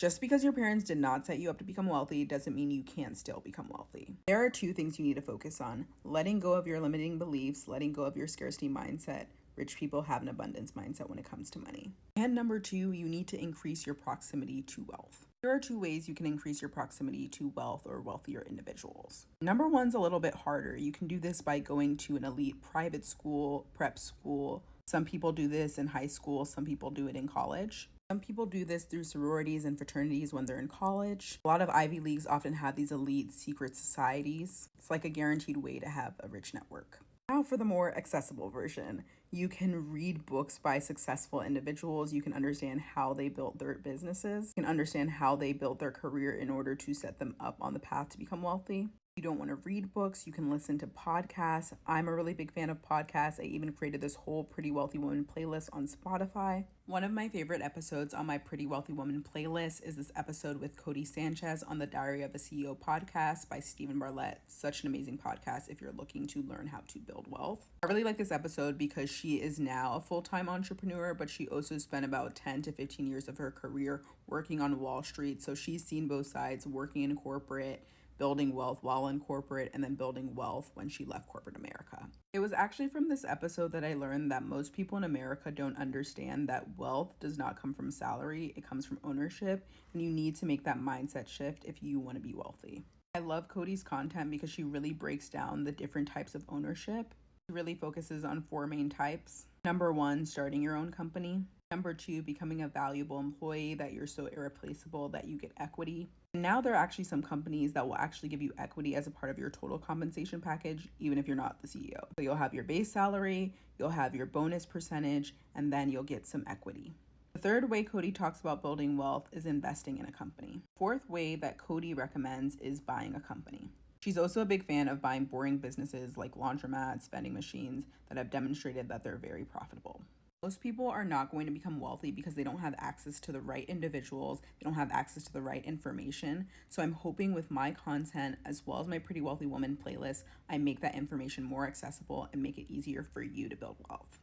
Just because your parents did not set you up to become wealthy doesn't mean you can't still become wealthy. There are two things you need to focus on: letting go of your limiting beliefs, letting go of your scarcity mindset. Rich people have an abundance mindset when it comes to money. And number two, you need to increase your proximity to wealth. There are two ways you can increase your proximity to wealth or wealthier individuals. Number one's a little bit harder. You can do this by going to an elite private school, prep school. Some people do this in high school, some people do it in college. Some people do this through sororities and fraternities when they're in college. A lot of Ivy Leagues often have these elite secret societies. It's like a guaranteed way to have a rich network. Now for the more accessible version. You can read books by successful individuals. You can understand how they built their businesses. You can understand how they built their career in order to set them up on the path to become wealthy. If you don't want to read books, you can listen to podcasts. I'm a really big fan of podcasts. I even created this whole Pretty Wealthy Woman playlist on Spotify. One of my favorite episodes on my Pretty Wealthy Woman playlist is this episode with Cody Sanchez on the Diary of a CEO podcast by Stephen Bartlett. Such an amazing podcast if you're looking to learn how to build wealth. I really like this episode because she is now a full-time entrepreneur, but she also spent about 10 to 15 years of her career working on Wall Street. So she's seen both sides, working in corporate, building wealth while in corporate, and then building wealth when she left corporate America. It was actually from this episode that I learned that most people in America don't understand that wealth does not come from salary, it comes from ownership, and you need to make that mindset shift if you want to be wealthy. I love Cody's content because she really breaks down the different types of ownership. She really focuses on four main types. Number one, starting your own company. Number two, becoming a valuable employee that you're so irreplaceable that you get equity. And now there are actually some companies that will actually give you equity as a part of your total compensation package, even if you're not the CEO. So you'll have your base salary, you'll have your bonus percentage, and then you'll get some equity. The third way Cody talks about building wealth is investing in a company. Fourth way that Cody recommends is buying a company. She's also a big fan of buying boring businesses like laundromats, vending machines that have demonstrated that they're very profitable. Most people are not going to become wealthy because they don't have access to the right individuals. They don't have access to the right information. So I'm hoping with my content, as well as my Pretty Wealthy Woman playlist, I make that information more accessible and make it easier for you to build wealth.